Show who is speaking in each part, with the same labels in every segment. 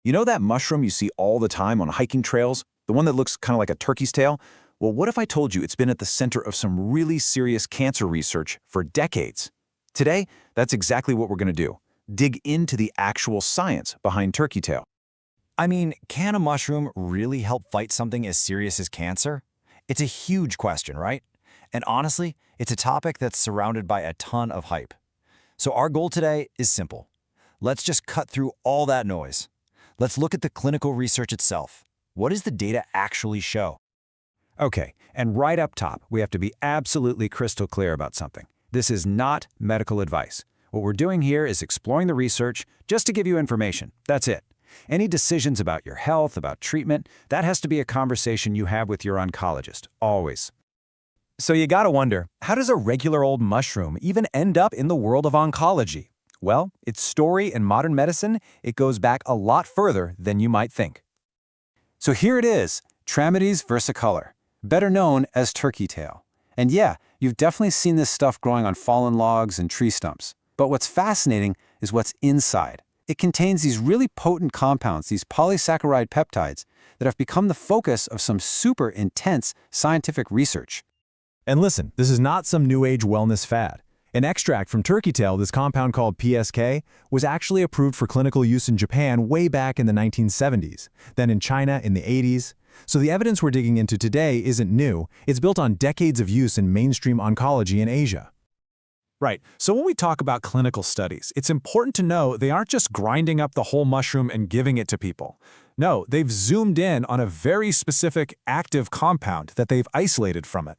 Speaker 1: You know that mushroom you see all the time on hiking trails? The one that looks kind of like a turkey's tail? Well, what if I told you it's been at the center of some really serious cancer research for decades? Today, that's exactly what we're going to do. Dig into the actual science behind turkey tail.
Speaker 2: I mean, can a mushroom really help fight something as serious as cancer? It's a huge question, right? And honestly, it's a topic that's surrounded by a ton of hype. So our goal today is simple. Let's just cut through all that noise. Let's look at the clinical research itself. What does the data actually show?
Speaker 3: Okay, and right up top, we have to be absolutely crystal clear about something. This is not medical advice. What we're doing here is exploring the research just to give you information. That's it. Any decisions about your health, about treatment, that has to be a conversation you have with your oncologist, always.
Speaker 2: So you gotta wonder, how does a regular old mushroom even end up in the world of oncology? Well, its story in modern medicine, it goes back a lot further than you might think.
Speaker 3: So here it is, Trametes versicolor, better known as turkey tail. And yeah, you've definitely seen this stuff growing on fallen logs and tree stumps. But what's fascinating is what's inside. It contains these really potent compounds, these polysaccharide peptides, that have become the focus of some super intense scientific research.
Speaker 4: And listen, this is not some new age wellness fad. An extract from turkey tail, this compound called PSK, was actually approved for clinical use in Japan way back in the 1970s, then in China in the 80s. So the evidence we're digging into today isn't new, it's built on decades of use in mainstream oncology in Asia.
Speaker 5: Right, so when we talk about clinical studies, it's important to know they aren't just grinding up the whole mushroom and giving it to people. No, they've zoomed in on a very specific active compound that they've isolated from it.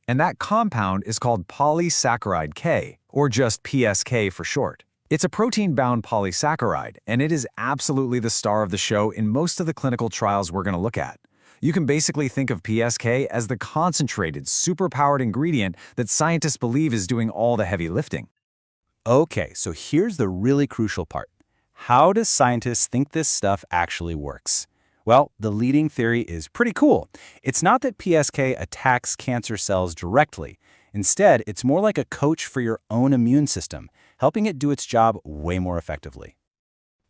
Speaker 2: And that compound is called polysaccharide K, or just PSK for short. It's a protein-bound polysaccharide, and it is absolutely the star of the show in most of the clinical trials we're going to look at. You can basically think of PSK as the concentrated, superpowered ingredient that scientists believe is doing all the heavy lifting.
Speaker 3: Okay, so here's the really crucial part. How do scientists think this stuff actually works? Well, the leading theory is pretty cool. It's not that PSK attacks cancer cells directly. Instead, it's more like a coach for your own immune system, helping it do its job way more effectively.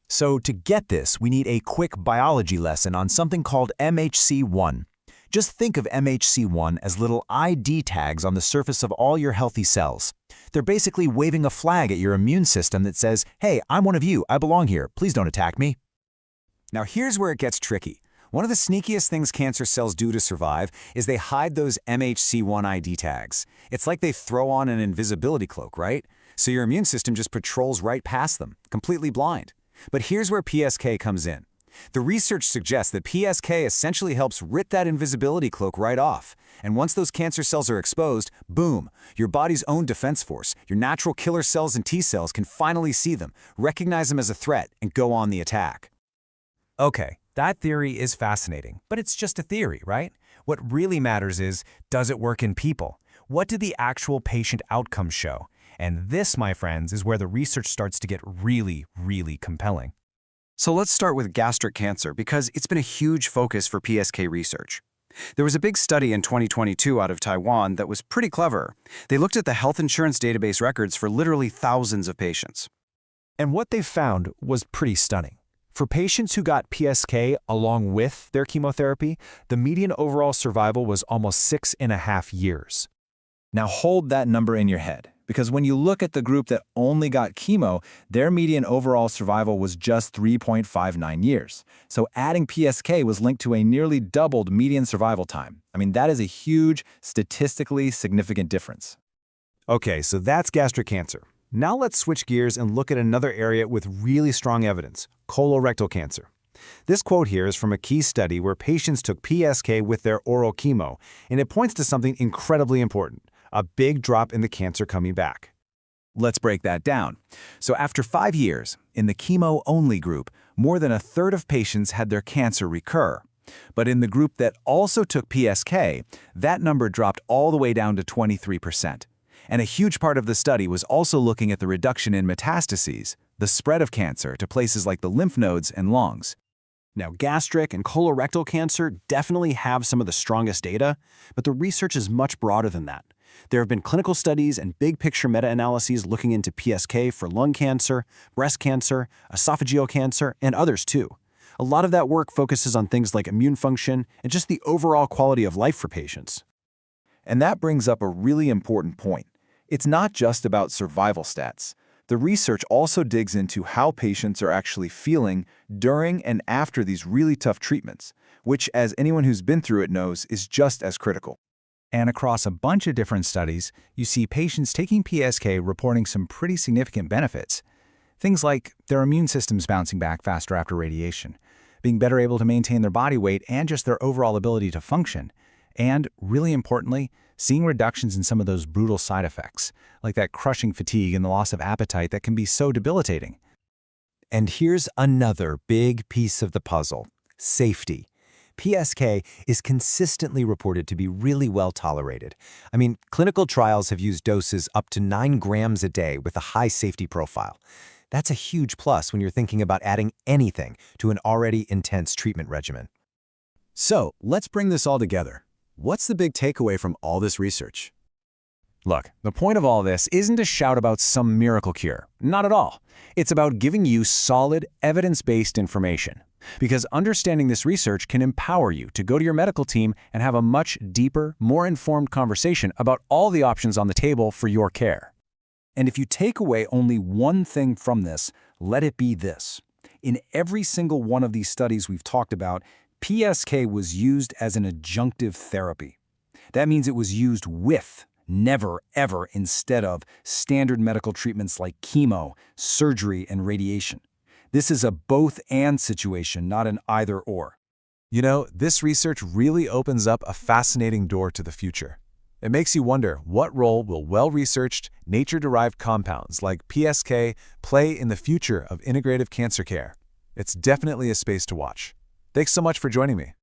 Speaker 2: So to get this, we need a quick biology lesson on something called MHC1. Just think of MHC1 as little ID tags on the surface of all your healthy cells. They're basically waving a flag at your immune system that says, hey, I'm one of you, I belong here, please don't attack me. Now here's where it gets tricky. One of the sneakiest things cancer cells do to survive is they hide those MHC1 ID tags. It's like they throw on an invisibility cloak, right? So your immune system just patrols right past them, completely blind. But here's where PSK comes in. The research suggests that PSK essentially helps rip that invisibility cloak right off. And once those cancer cells are exposed, boom, your body's own defense force, your natural killer cells and T cells can finally see them, recognize them as a threat, and go on the attack. Okay, that theory is fascinating, but it's just a theory, right? What really matters is, does it work in people? What do the actual patient outcomes show? And this, my friends, is where the research starts to get really, really compelling.
Speaker 3: So let's start with gastric cancer because it's been a huge focus for PSK research. There was a big study in 2022 out of Taiwan that was pretty clever. They looked at the health insurance database records for literally thousands of patients.
Speaker 4: And what they found was pretty stunning. For patients who got PSK along with their chemotherapy, the median overall survival was almost 6.5 years.
Speaker 1: Now hold that number in your head, because when you look at the group that only got chemo, their median overall survival was just 3.59 years. So adding PSK was linked to a nearly doubled median survival time. I mean, that is a huge, statistically significant difference.
Speaker 4: Okay, so that's gastric cancer. Now let's switch gears and look at another area with really strong evidence, colorectal cancer. This quote here is from a key study where patients took PSK with their oral chemo, and it points to something incredibly important, a big drop in the cancer coming back.
Speaker 1: Let's break that down. So after 5 years, in the chemo-only group, more than a third of patients had their cancer recur. But in the group that also took PSK, that number dropped all the way down to 23%. And a huge part of the study was also looking at the reduction in metastases, the spread of cancer to places like the lymph nodes and lungs.
Speaker 6: Now, gastric and colorectal cancer definitely have some of the strongest data, but the research is much broader than that. There have been clinical studies and big-picture meta-analyses looking into PSK for lung cancer, breast cancer, esophageal cancer, and others too. A lot of that work focuses on things like immune function and just the overall quality of life for patients.
Speaker 1: And that brings up a really important point. It's not just about survival stats. The research also digs into how patients are actually feeling during and after these really tough treatments, which, as anyone who's been through it knows, is just as critical.
Speaker 2: And across a bunch of different studies, you see patients taking PSK reporting some pretty significant benefits. Things like their immune systems bouncing back faster after radiation, being better able to maintain their body weight and just their overall ability to function, and, really importantly, seeing reductions in some of those brutal side effects, like that crushing fatigue and the loss of appetite that can be so debilitating. And here's another big piece of the puzzle: safety. PSK is consistently reported to be really well tolerated. I mean, clinical trials have used doses up to 9 grams a day with a high safety profile. That's a huge plus when you're thinking about adding anything to an already intense treatment regimen.
Speaker 4: So, let's bring this all together. What's the big takeaway from all this research?
Speaker 3: Look, the point of all this isn't to shout about some miracle cure. Not at all. It's about giving you solid, evidence-based information. Because understanding this research can empower you to go to your medical team and have a much deeper, more informed conversation about all the options on the table for your care.
Speaker 1: And if you take away only one thing from this, let it be this. In every single one of these studies we've talked about, PSK was used as an adjunctive therapy. That means it was used with, never, ever, instead of, standard medical treatments like chemo, surgery, and radiation. This is a both-and situation, not an either-or.
Speaker 4: You know, this research really opens up a fascinating door to the future. It makes you wonder, what role will well-researched, nature-derived compounds like PSK play in the future of integrative cancer care? It's definitely a space to watch. Thanks so much for joining me.